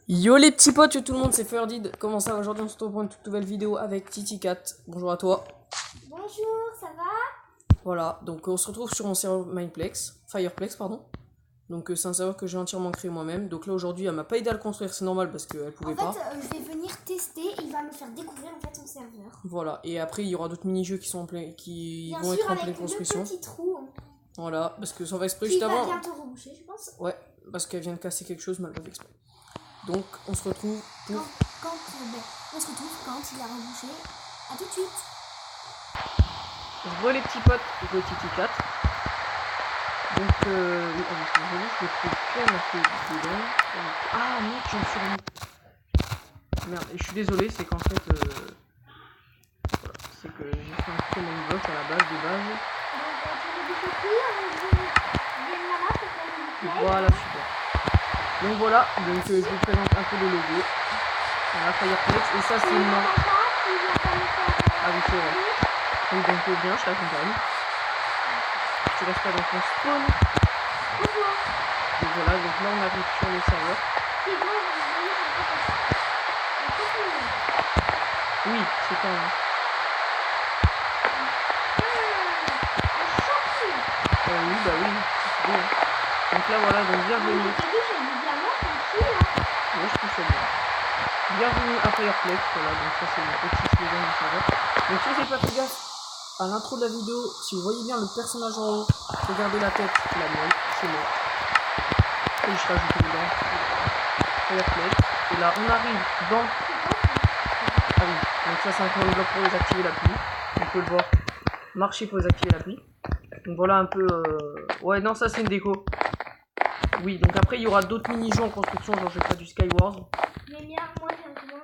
Yo les petits potes, yo tout le monde, c'est Ferdid. Comment ça va aujourd'hui? On se retrouve pour une toute nouvelle vidéo avec Titi Cat. Bonjour à toi. Bonjour, ça va? Voilà, donc on se retrouve sur mon serveur Fireplex, pardon. Donc c'est un serveur que j'ai entièrement créé moi-même. Donc là aujourd'hui, elle m'a pas aidé à le construire, c'est normal parce qu'elle pouvait pas. Je vais venir tester et il va me faire découvrir en fait son serveur. Voilà, et après il y aura d'autres mini-jeux qui sont en plein, qui Bien vont sûr, être en pleine avec construction. le petit trou. Voilà, parce que sans faire exprès Qui juste va avant. bientôt reboucher, je pense. Ouais, parce qu'elle vient de casser quelque chose, mais elle pas fait exprès. Donc on se retrouve pour. On se retrouve quand il a rebouché. A tout de suite. Re les petits potes, re Titi Cat. Donc, oui, je suis désolée, je le trouve plus, elle m'a fait dedans. Ah, merde, j'en suis remis. Merde, et je suis désolé, c'est qu'en fait, voilà, c'est que j'ai fait un command block à la base, de base. Voilà, super. Donc voilà, donc je vous présente un peu le logo. Voilà, Fireplex, et ça c'est une... Ah oui, c'est vrai. Oui, donc bien, je t'accompagne. Tu restes pas dans ton spawn. Et voilà, donc là on arrive sur le serveur. Oui, c'est quand même. Oui, bah oui, c'est bien. Donc là voilà, donc bienvenue. Ouais, je trouve ça bien. Bienvenue à Fireplex, voilà, donc ça c'est le petit slogan du serveur. Donc si j'ai pas fait gaffe à l'intro de la vidéo, si vous voyez bien le personnage en haut, regardez la tête, la mienne, c'est moi. Et je rajoute dedans Fireplex. Et là on arrive dans... Ah oui, donc ça c'est un command block pour désactiver l'appli. On peut le voir marcher pour désactiver l'appli. Donc voilà un peu... Ouais non, ça c'est une déco. Oui, donc après il y aura d'autres mini-jeux en construction, genre je vais faire du Skywars. Mais bien, moi j'ai un commande.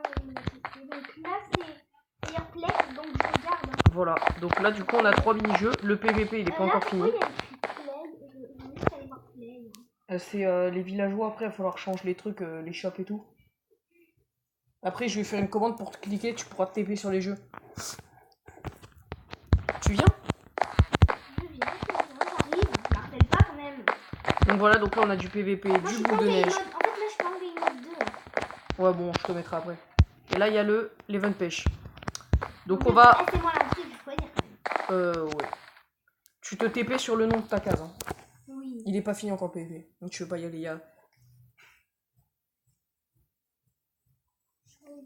Donc là c'est Fireplex, donc je regarde. Voilà, donc là du coup on a 3 mini-jeux. Le PVP il est pas encore fini. C'est les villageois, après il va falloir changer les trucs, les shops et tout. Après je vais faire une commande pour te cliquer, tu pourras te TP sur les jeux. Tu viens? J'arrive, je m'appelle pas quand même. Donc voilà, donc là on a du PVP, du boule de neige. En fait là je suis pas en game mode 2. Ouais bon, je te mettrai après. Et là il y a le l'event pêche. Donc on va... C'est moi l'artiste, je choisir quand même. Ouais. Tu te TP sur le nom de ta case. Hein. Oui. Il est pas fini encore le PVP, donc tu veux pas y aller.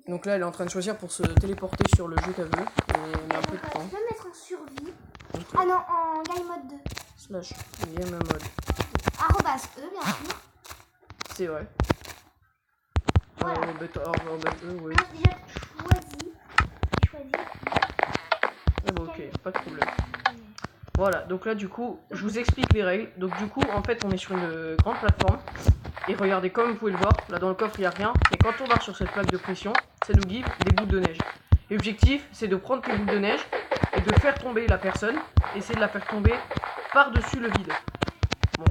Donc là elle est en train de choisir pour se téléporter sur le jeu qu'elle veut. Et on a un peu de temps. Je peux me mettre en survie. Okay. Ah non, en game mode 2. Slash game mode. Arrobas E bien sûr. C'est vrai. Voilà. Oui. Moi j'ai déjà choisi. Ok, pas de problème. Voilà, donc là du coup, je vous explique les règles. Donc du coup, en fait, on est sur une grande plateforme. Et regardez, comme vous pouvez le voir, là dans le coffre, il n'y a rien. Et quand on marche sur cette plaque de pression, ça nous give des boules de neige. Et l'objectif, c'est de prendre tes boules de neige et de faire tomber la personne. Essayer de la faire tomber par-dessus le vide. Bon,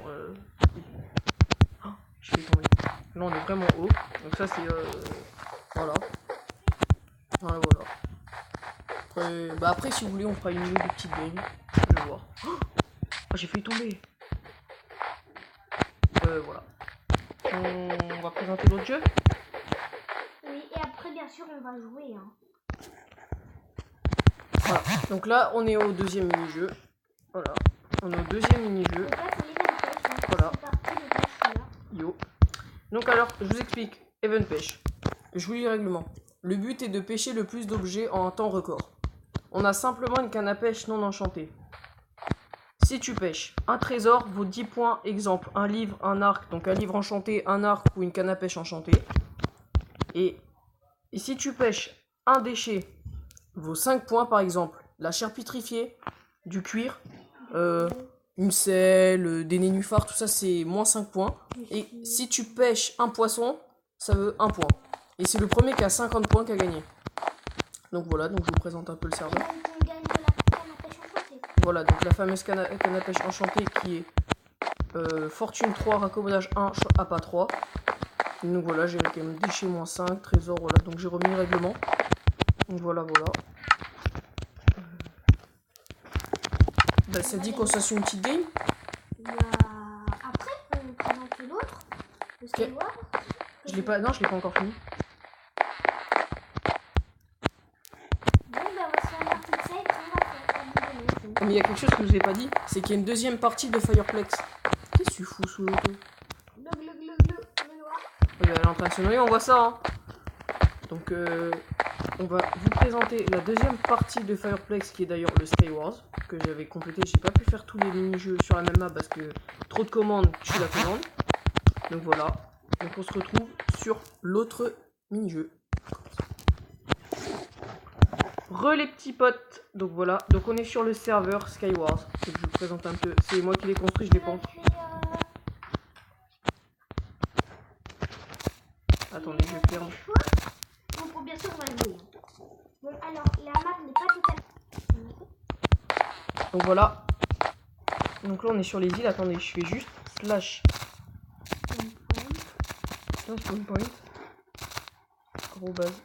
oh, je l'ai tombé. Là, on est vraiment haut. Donc ça, c'est... Voilà. Voilà. Après, si vous voulez, on fera une vidéo de petite game. Je vais voir. Oh, j'ai failli tomber. Voilà. On va présenter l'autre jeu. Oui, et après, bien sûr, on va jouer. Hein. Voilà. Donc là, on est au deuxième mini-jeu. Voilà. On est au deuxième mini-jeu. Voilà. Yo. Donc alors, je vous explique. Event pêche. Je vous lis le règlement. Le but est de pêcher le plus d'objets en un temps record. On a simplement une canne à pêche non enchantée. Si tu pêches, un trésor vaut 10 points. Exemple, un livre, un arc. Donc un livre enchanté, un arc ou une canne à pêche enchantée. Et si tu pêches un déchet, vaut 5 points par exemple. La chair pétrifiée, du cuir, une selle, des nénuphars, tout ça c'est moins 5 points. Et si tu pêches un poisson, ça veut 1 point. Et c'est le premier qui a 50 points qui a gagné. Donc voilà, donc je vous présente un peu le serveur. Voilà, donc la fameuse canne à pêche enchantée qui est fortune 3, raccommodage 1, appât 3. Donc voilà, j'ai quand même déchet moins 5, trésor, voilà, donc j'ai remis le règlement. Donc voilà. Bah, ça dit qu'on s'assume une petite game. Après, on présente l'autre, le Skyward. Je l'ai pas. Non, je l'ai pas encore fini. Bon, ben on va se faire une partie de ça et puis on va faire la vidéo. Mais il y a quelque chose que je vous ai pas dit, c'est qu'il y a une deuxième partie de Fireplex. Qu'est-ce que tu fous sous l'auto? Le noir. Elle est en train de se noyer, on voit ça. Hein. Donc, on va vous présenter la deuxième partie de Fireplex, qui est d'ailleurs le Skywars, que j'avais complété. J'ai pas pu faire tous les mini-jeux sur la même map parce que trop de commandes tue la commande. Donc voilà. Donc on se retrouve sur l'autre mini-jeu. Les petits potes. Donc voilà. Donc on est sur le serveur Skywars. Donc je vous présente un peu. C'est moi qui l'ai construit, je l'ai pas encore. Attendez, je ferme. Bon, bien sûr, on va le jouer. Bon, alors, la map n'est pas totalement... Donc voilà. Donc là on est sur les îles. Attendez, je fais juste slash spawn point. Gros base.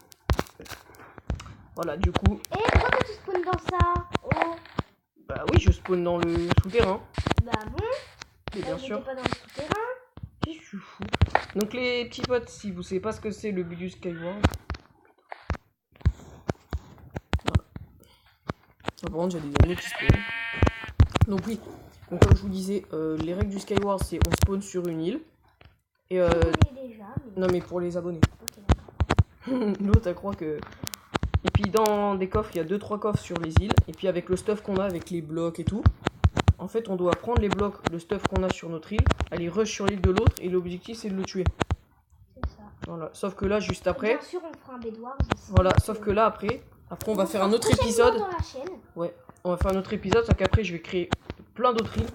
Voilà, du coup. Et pourquoi tu spawns dans ça? Oh. Bah oui, je spawn dans le souterrain. Bah bon. Mais bien sûr. Pas dans le souterrain. Qu'est-ce que je suis fou. Donc les petits potes, si vous savez pas ce que c'est le but du Skywars. Voilà. Par contre, j'ai des amis qui spawnent. Donc oui. Donc comme je vous disais, les règles du Skywars, c'est on spawn sur une île. Et Déjà, mais... non mais pour les abonnés. Ok, d'accord. L'autre, elle croit que... Et puis dans des coffres, il y a 2-3 coffres sur les îles. Et puis avec le stuff qu'on a, avec les blocs et tout, en fait, on doit prendre les blocs, le stuff qu'on a sur notre île, aller rush sur l'île de l'autre, et l'objectif, c'est de le tuer. C'est ça. Voilà. Sauf que là, juste après... Bien sûr, on fera un bedwars aussi. Voilà, sauf que là, après on va faire un autre épisode. Dans la chaîne. Ouais, on va faire un autre épisode, sauf qu'après, je vais créer plein d'autres îles.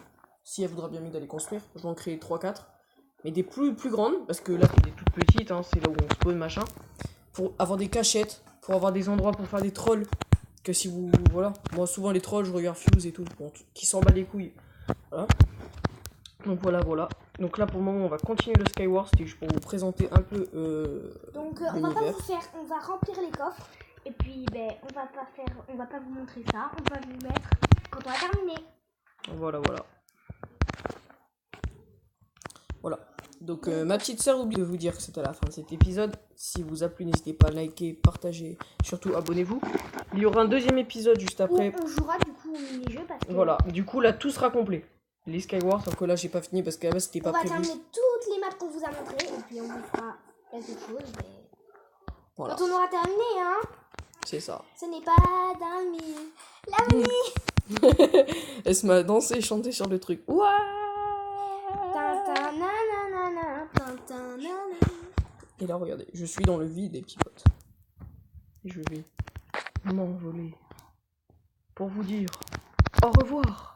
Si elle voudra bien mieux d'aller construire, je vais en créer 3-4. Mais des plus grandes, parce que là, c'est des toutes petites, hein, c'est là où on spawn, machin. Pour avoir des cachettes, pour avoir des endroits pour faire des trolls. Que si vous... Voilà. Moi, souvent, les trolls, je regarde Fuse et tout. Bon, qui s'en bat les couilles. Voilà. Donc voilà. Donc là, pour le moment, on va continuer le Skywars. C'était juste pour vous présenter un peu donc, on va pas vous faire... On va remplir les coffres. Et puis, ben, on va pas vous montrer ça. On va vous mettre quand on va terminer. Voilà. Voilà. Donc ma petite sœur oublie de vous dire que c'était la fin de cet épisode. Si vous a plu, n'hésitez pas à liker, partager, surtout abonnez-vous. Il y aura un deuxième épisode juste après. Où on jouera du coup au mini-jeu parce que... Voilà, du coup là tout sera complet. Les Skywars, sauf que là j'ai pas fini parce qu'à la base c'était pas prévu. On va terminer toutes les maps qu'on vous a montrées et puis on vous fera quelque chose. Mais... Voilà. Quand on aura terminé, hein. C'est ça. Ce n'est pas dans le l'avenir. Elle se met à danser et chanter sur le truc. Ouais. Et là, regardez, je suis dans le vide, les petits potes. Et je vais m'envoler pour vous dire au revoir.